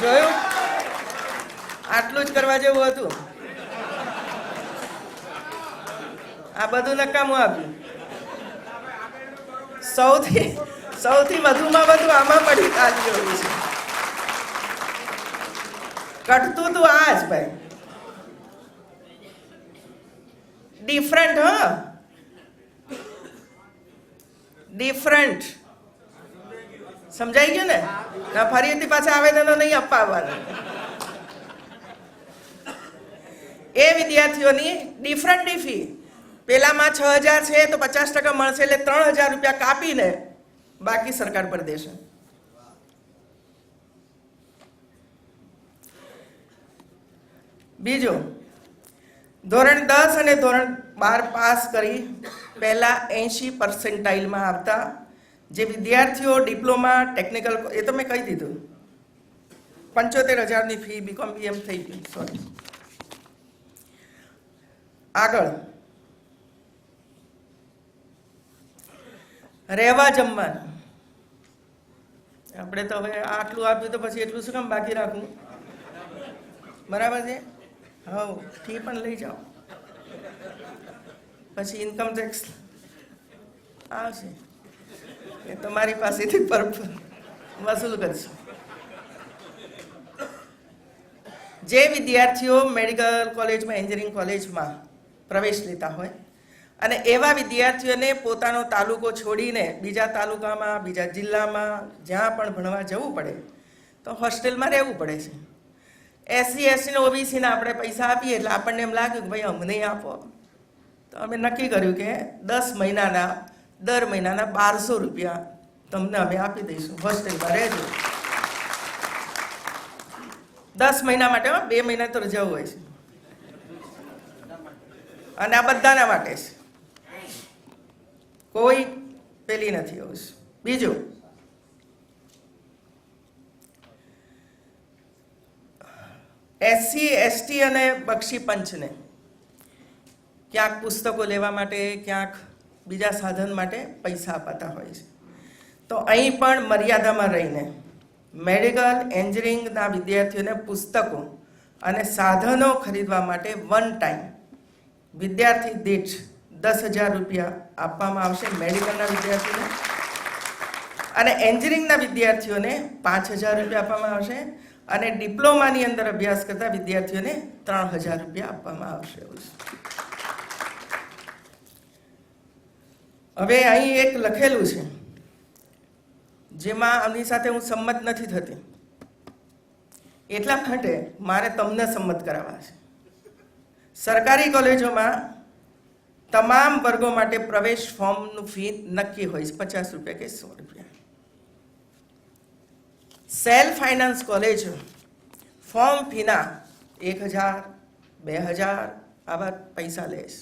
જોયું? આટલું જ કરવા જેવું હતું. આ બધું નકામું આપ્યું. સૌથી વધુમાં વધુ આમાં પડી આવી રહ્યું છે. કટતું તું આ જ ભાઈ. ડિફરન્ટ ડિફરન્ટ સમજાઈ ગયું ને? ફરીથી પાછા આવેદનો નહીં અપાવવાના. એ વિદ્યાર્થીઓની ડિફરન્ટની ફી પેલામાં 6,000 છે તો 50% મળશે એટલે 3,000 રૂપિયા કાપીને બાકી સરકાર પર દેશે. બીજું, ધોરણ 10 અને ધોરણ 12 પાસ કરી પહેલા 80% આવતા જે વિદ્યાર્થીઓ ડિપ્લોમા ટેકનિકલ એ તો મેં કહી દીધું 75,000ની ફી BCom BM થઈ ગઈ. સોરી. આગળ રહેવા જમવાનું આપણે તો હવે આટલું આપ્યું તો પછી એટલું શું કામ બાકી રાખવું? બરાબર છે? હા, ફી પણ લઈ જાઓ પછી ઇન્કમ ટેક્સ આવશે એ તમારી પાસેથી વસૂલ કરશું. જે વિદ્યાર્થીઓ મેડિકલ કોલેજમાં એન્જિનિયરિંગ કોલેજમાં પ્રવેશ લેતા હોય અને એવા વિદ્યાર્થીઓને પોતાનો તાલુકો છોડીને બીજા તાલુકામાં બીજા જિલ્લામાં જ્યાં પણ ભણવા જવું પડે તો હોસ્ટેલમાં રહેવું પડે છે. SC, ST ને OBC ને આપણે પૈસા આપીએ એટલે આપણને એમ લાગે કે ભાઈ અમને આપો. તો અમે નક્કી કર્યું કે 10 મહિનાના દર મહિનાના 1200 રૂપિયા તમને અમે આપી દઈશું, હોસ્ટેલમાં રહેજો. 10 મહિના માટે, 2 મહિના તો રજાઓ હોય છે, અને આ બધાના માટે છે, કોઈ પેલી નથી એવું છે. બીજું, SC ST અને બક્ષી પંચને ક્યાંક પુસ્તકો લેવા માટે, ક્યાંક બીજા સાધન માટે પૈસા અપાતા હોય છે. તો અહીં પણ મર્યાદામાં રહીને મેડિકલ એન્જિનિયરિંગના વિદ્યાર્થીઓને પુસ્તકો અને સાધનો ખરીદવા માટે વન ટાઈમ વિદ્યાર્થી દીઠ 10,000 રૂપિયા આપવામાં આવશે મેડિકલના વિદ્યાર્થીઓને, અને એન્જિનિયરિંગના વિદ્યાર્થીઓને 5,000 રૂપિયા આપવામાં આવશે, અને ડિપ્લોમાની અંદર અભ્યાસ કરતા વિદ્યાર્થીઓને 3,000 રૂપિયા આપવામાં આવશે. હવે અહીં એક લખેલું છે જેમાં આની સાથે હું સંમત નથી થતી, એટલા માટે મારે તમને સંમત કરાવવા છે. સરકારી કોલેજોમાં તમામ વર્ગો માટે પ્રવેશ ફોર્મનું ફી નક્કી હોય છે, 50 રૂપિયા કે 100 રૂપિયા. સેલ્ફ ફાઇનાન્સ કોલેજો ફોર્મ ફીના 1,000, 2,000 આવા પૈસા લે છે.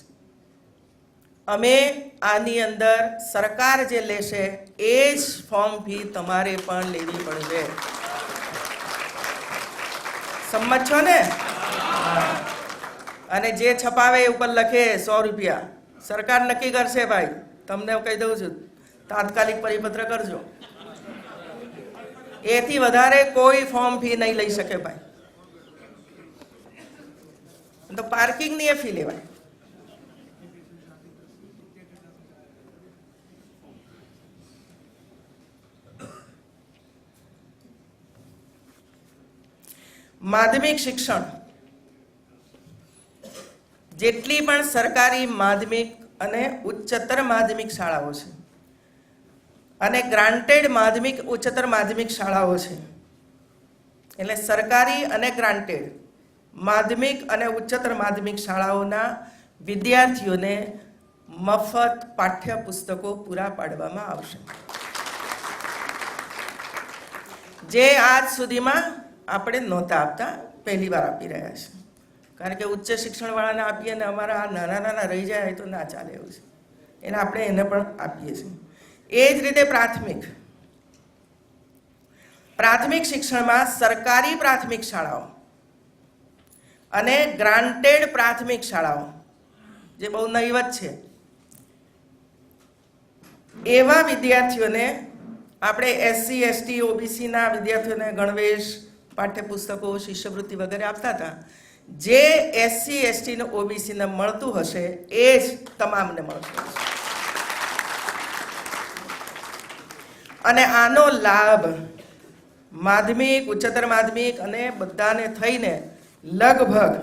અમે આની અંદર સરકાર જે લેશે એ જ ફોર્મ ફી તમારે પણ લેવી પડશે. સંમત છો ને? અને જે છપાવે એ ઉપર લખે 100 રૂપિયા, સરકાર નક્કી કરશે. ભાઈ તમને કહી દઉં છું, તાત્કાલિક પરિપત્ર કરજો. એથી વધારે કોઈ ફોર્મ ફી નહીં લઈ શકે ભાઈ. તો પાર્કિંગની એ ફી લેવાય. માધ્યમિક શિક્ષણ, જેટલી પણ સરકારી માધ્યમિક અને ઉચ્ચતર માધ્યમિક શાળાઓ છે અને ગ્રાન્ટેડ માધ્યમિક ઉચ્ચતર માધ્યમિક શાળાઓ છે, એટલે સરકારી અને ગ્રાન્ટેડ માધ્યમિક અને ઉચ્ચતર માધ્યમિક શાળાઓના વિદ્યાર્થીઓને મફત પાઠ્યપુસ્તકો પૂરા પાડવામાં આવશે, જે આજ સુધીમાં આપણે નહોતા આપતા, પહેલી વાર આપી રહ્યા છે. કારણ કે ઉચ્ચ શિક્ષણવાળાને આપીએ ને અમારા આ નાના નાના રહી જાય તો ના ચાલે એવું છે, એને આપણે એને પણ આપીએ છીએ. એ જ રીતે પ્રાથમિક શિક્ષણમાં સરકારી પ્રાથમિક શાળાઓ અને ગ્રાન્ટેડ પ્રાથમિક શાળાઓ, જે બહુ નહીવત છે, એવા વિદ્યાર્થીઓને આપણે SC ST OBCના વિદ્યાર્થીઓને ગણવેશ, પાઠ્યપુસ્તકો, શિષ્યવૃત્તિ વગેરે આપતા હતા. જે SC ST ને OBC ને મળતું હશે એ જ તમામને મળશે. અને આનો લાભ માધ્યમિક, ઉચ્ચતર માધ્યમિક અને બધાને થઈને લગભગ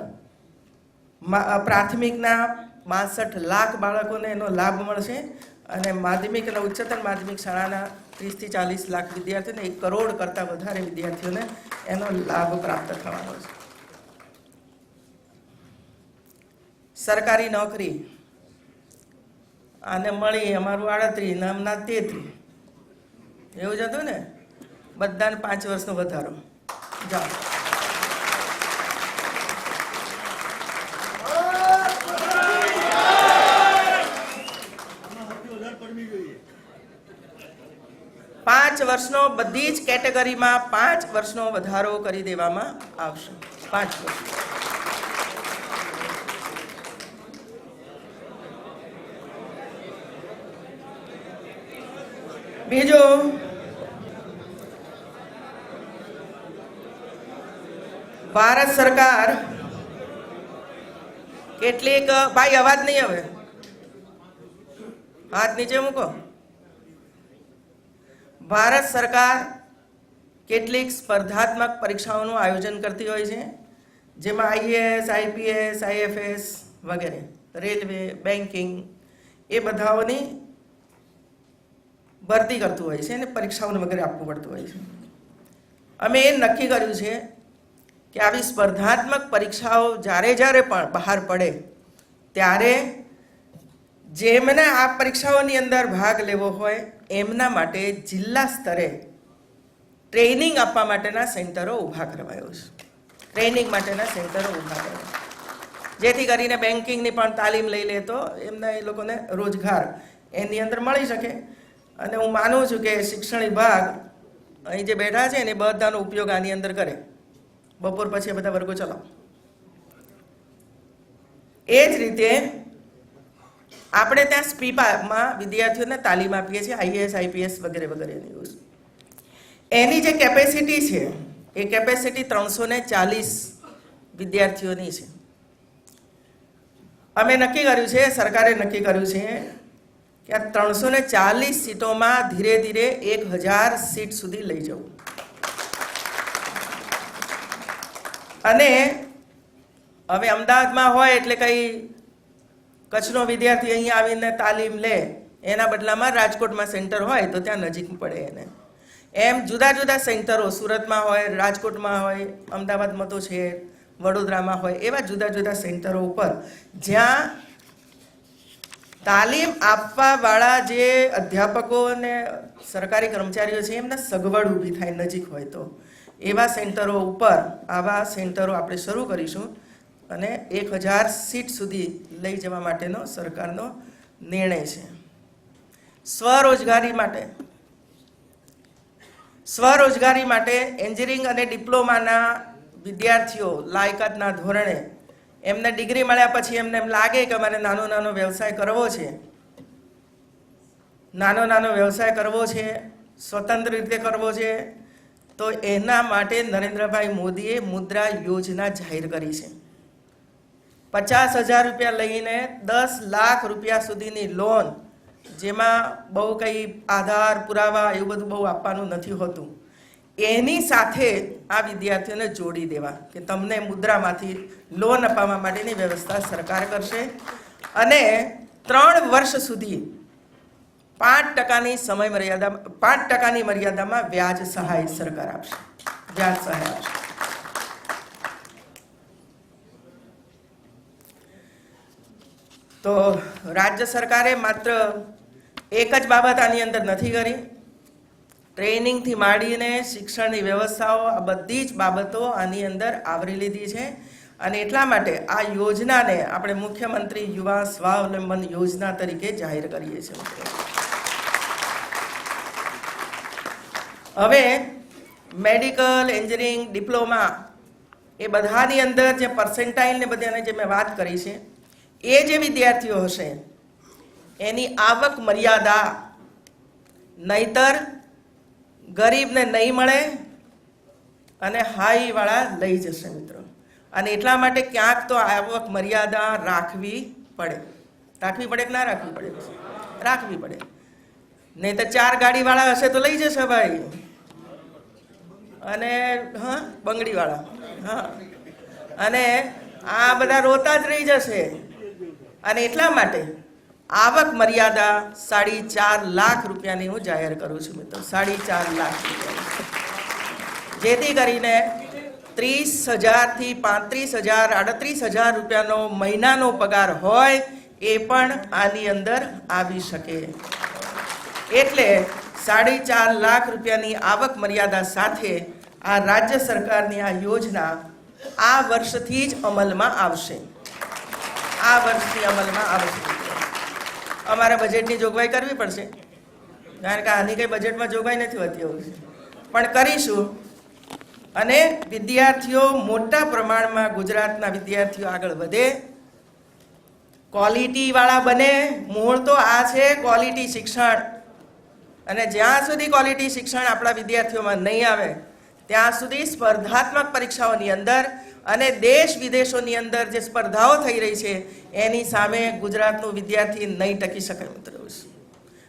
પ્રાથમિકના 62 લાખ બાળકોને એનો લાભ મળશે, અને માધ્યમિક અને ઉચ્ચતર માધ્યમિક શાળાના 30 થી 40 લાખ વિદ્યાર્થીઓને 1 કરોડ કરતાં વધારે વિદ્યાર્થીઓને એનો લાભ પ્રાપ્ત થવાનો છે. સરકારી નોકરી આને મળી અમારું 38 ને હમણાં 33, એવું જ હતું ને. બધાને 5 વર્ષનો વધારો. જાઓ. વર્ષનો બધી જ કેટેગરીમાં 5 વર્ષનો વધારો કરી દેવામાં આવશે. 5 વર્ષ. બીજું, ભારત સરકાર કેટલીક, ભાઈ અવાજ નહીં આવે, હાથ નીચે મૂકો. ભારત સરકાર કેટલીક સ્પર્ધાત્મક પરીક્ષાઓનું આયોજન કરતી હોય છે, જેમાં IAS, IPS, IFS વગેરે, રેલવે, બેન્કિંગ, એ બધાઓની ભરતી કરતું હોય છે અને પરીક્ષાઓને વગેરે આપવું પડતું હોય છે. અમે એ નક્કી કર્યું છે કે આવી સ્પર્ધાત્મક પરીક્ષાઓ જ્યારે જ્યારે પણ બહાર પડે ત્યારે જેમને આ પરીક્ષાઓની અંદર ભાગ લેવો હોય એમના માટે જિલ્લા સ્તરે ટ્રેનિંગ આપવા માટેના સેન્ટરો ઊભા કરવાયો છે. ટ્રેનિંગ માટેના સેન્ટરો ઊભા કરવા, જેથી કરીને બેન્કિંગની પણ તાલીમ લઈ લે તો એમને એ લોકોને રોજગાર એની અંદર મળી શકે. અને હું માનું છું કે શિક્ષણ વિભાગ અહીં જે બેઠા છે ને એ બધાનો ઉપયોગ આની અંદર કરે. બપોર પછી બધા વર્ગો ચલાવો. એ જ રીતે આપણે ત્યાં સ્પીપામાં વિદ્યાર્થીઓને તાલીમ આપીએ છીએ, IAS IPS વગેરે વગેરેની. એની જે કેપેસિટી છે એ કેપેસિટી 340 વિદ્યાર્થીઓની છે. અમે નક્કી કર્યું છે, સરકારે નક્કી કર્યું છે કે આ 340 સીટોમાં ધીરે ધીરે 1000 સીટ સુધી લઈ જવું. અને હવે અમદાવાદમાં હોય એટલે કંઈ કચ્છનો વિદ્યાર્થી અહીંયા આવીને તાલીમ લે એના બદલામાં રાજકોટમાં સેન્ટર હોય તો ત્યાં નજીક પડે એને. એમ જુદા જુદા સેન્ટરો સુરતમાં હોય, રાજકોટમાં હોય, અમદાવાદમાં તો છે, વડોદરામાં હોય, એવા જુદા જુદા સેન્ટરો ઉપર જ્યાં તાલીમ આપવાવાળા જે અધ્યાપકો અને સરકારી કર્મચારીઓ છે એમને સગવડ ઊભી થાય નજીક હોય તો એવા સેન્ટરો ઉપર આવા સેન્ટરો આપણે શરૂ કરીશું. અને 1000 સીટ સુધી લઈ જવા માટેનો સરકારનો નિર્ણય છે. સ્વરોજગારી માટે એન્જિનિયરિંગ અને ડિપ્લોમાના વિદ્યાર્થીઓ લાયકાતના ધોરણે એમને ડિગ્રી મળ્યા પછી એમને એમ લાગે કે અમારે નાનો વ્યવસાય કરવો છે, સ્વતંત્ર રીતે કરવો છે, તો એના માટે નરેન્દ્રભાઈ મોદીએ મુદ્રા યોજના જાહેર કરી છે. 50,000 રૂપિયા લઈને 10 લાખ રૂપિયા સુધીની લોન, જેમાં બહુ કંઈ આધાર પુરાવા એવું બધું બહુ આપવાનું નથી હોતું. એની સાથે આ વિદ્યાર્થીઓને જોડી દેવા કે તમને મુદ્રામાંથી લોન અપાવવા માટેની વ્યવસ્થા સરકાર કરશે. અને 3 વર્ષ સુધી 5% મર્યાદામાં વ્યાજ સહાય સરકાર આપશે. તો રાજ્ય સરકારે માત્ર એક જ બાબત આની અંદર નથી કરી. ટ્રેનિંગથી માંડીને શિક્ષણની વ્યવસ્થાઓ, આ બધી જ બાબતો આની અંદર આવરી લીધી છે. અને એટલા માટે આ યોજનાને આપણે મુખ્યમંત્રી યુવા સ્વાવલંબન યોજના તરીકે જાહેર કરીએ છીએ. હવે મેડિકલ, એન્જિનિયરિંગ, ડિપ્લોમા એ બધાની અંદર જે પર્સેન્ટાઇલ ને બધાને જે મેં વાત કરી છે, એ જે વિદ્યાર્થીઓ હશે એની આવક મર્યાદા, નહીતર ગરીબને નહીં મળે અને હાઈવાળા લઈ જશે મિત્રો. અને એટલા માટે ક્યાંક તો આવક મર્યાદા રાખવી પડે કે ના રાખવી પડે? રાખવી પડે. નહીં તો 4 ગાડીવાળા હશે તો લઈ જશે ભાઈ, અને બંગડીવાળા, અને આ બધા રોતા જ રહી જશે. અને એટલા માટે આવક મર્યાદા 4.5 લાખ રૂપિયાની હું જાહેર કરું છું મિત્રો. 4.5 લાખ રૂપિયા, જેથી કરીને 30,000 થી 35,000, 38,000 રૂપિયાનો મહિનાનો પગાર હોય એ પણ આની અંદર આવી શકે. એટલે 4.5 લાખ રૂપિયાની આવક મર્યાદા સાથે આ રાજ્ય સરકારની આ યોજના આ વર્ષથી જ અમલમાં આવશે. અમારા બજેટની જોગવાઈ કરવી પડશે, કારણ કે આની કંઈ બજેટમાં જોગવાઈ નથી હોતી એવું છે, પણ કરીશું. અને વિદ્યાર્થીઓ મોટા પ્રમાણમાં, ગુજરાતના વિદ્યાર્થીઓ આગળ વધે, ક્વોલિટીવાળા બને. મૂળ તો આ છે ક્વોલિટી શિક્ષણ. અને જ્યાં સુધી ક્વોલિટી શિક્ષણ આપણા વિદ્યાર્થીઓમાં નહીં આવે ત્યાં સુધી સ્પર્ધાત્મક પરીક્ષાઓની અંદર અને દેશ વિદેશોની અંદર જે સ્પર્ધાઓ થઈ રહી છે એની સામે ગુજરાતનો વિદ્યાર્થી નહીં ટકી શકે મિત્રો.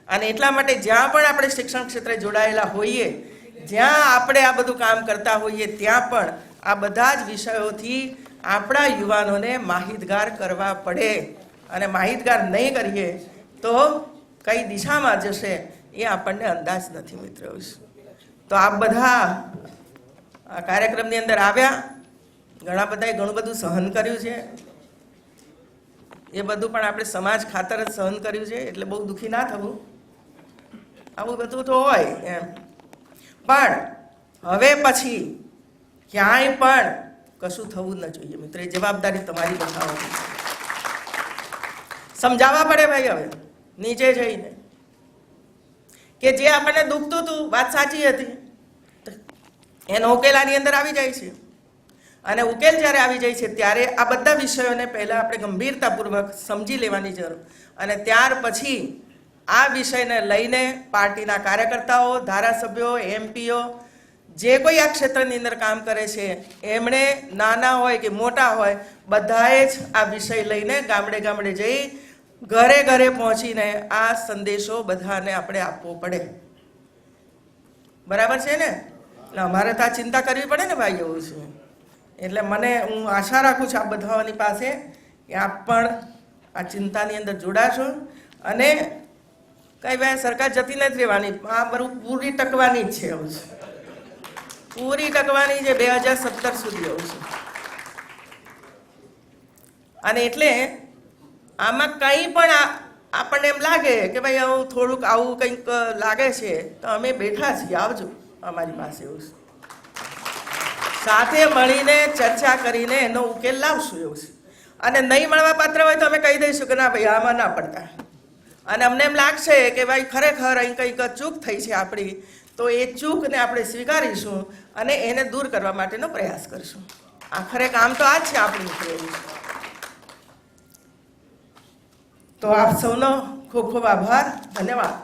અને એટલા માટે જ્યાં પણ આપણે શિક્ષણ ક્ષેત્રે જોડાયેલા હોઈએ, જ્યાં આપણે આ બધું કામ કરતા હોઈએ, ત્યાં પણ આ બધા જ વિષયોથી આપણા યુવાનોને માહિતગાર કરવા પડે. અને માહિતગાર નહીં કરીએ તો કઈ દિશામાં જશે એ આપણને અંદાજ નથી મિત્રો. તો આ બધા આ કાર્યક્રમની અંદર આવ્યા, ઘણા બધાએ ઘણું બધું સહન કર્યું છે. એ બધું પણ આપણે સમાજ ખાતર જ સહન કર્યું છે, એટલે બહુ દુઃખી ના થવું. આવું બધું તો હોય એમ, પણ હવે પછી ક્યાંય પણ કશું થવું ન જોઈએ મિત્રો. એ જવાબદારી તમારી બતાવવાની, સમજાવવા પડે ભાઈ. હવે નીચે જઈને કે જે આપણને દુખતું હતું, વાત સાચી હતી, એનો ઉકેલ આની અંદર આવી જાય છે. અને ઉકેલ જ્યારે આવી જાય છે ત્યારે આ બધા વિષયોને પહેલાં આપણે ગંભીરતાપૂર્વક સમજી લેવાની જરૂર, અને ત્યાર પછી આ વિષયને લઈને પાર્ટીના કાર્યકર્તાઓ, ધારાસભ્યો, એમપીઓ, જે કોઈ આ ક્ષેત્રની અંદર કામ કરે છે, એમણે નાના હોય કે મોટા હોય, બધાએ જ આ વિષય લઈને ગામડે ગામડે જઈ, ઘરે ઘરે પહોંચીને આ સંદેશો બધાને આપણે આપવો પડે. બરાબર છે ને? એટલે અમારે તો આ ચિંતા કરવી પડે ને ભાઈ, એવું છે. એટલે હું આશા રાખું છું આપ બધાની પાસે કે આપ પણ આ ચિંતાની અંદર જોડાશો. અને કઈ ભાઈ સરકાર જતી નથી રહેવાની, આ બધું પૂરી ટકવાની જ છે. એવું છે, પૂરી ટકવાની છે 2017 સુધી. એવું છે. અને એટલે આમાં કંઈ પણ આપણને એમ લાગે કે ભાઈ આવું થોડુંક આવું કંઈક લાગે છે, તો અમે બેઠા છીએ, આવજો અમારી પાસે. એવું છે, સાથે મળીને ચર્ચા કરીને એનો ઉકેલ લાવશું. એવું છે. અને નહીં મળવા પાત્ર હોય તો અમે કહી દઈશું કે ના ભાઈ આમાં ના પડતા, અને અમને એમ લાગશે કે ભાઈ ખરેખર અહીં કંઈક ચૂક થઈ છે આપણી, તો એ ચૂકને આપણે સ્વીકારીશું અને એને દૂર કરવા માટેનો પ્રયાસ કરીશું. આખરે કામ તો આ જ છે આપણું. તો આપ સૌનો ખૂબ ખૂબ આભાર, ધન્યવાદ.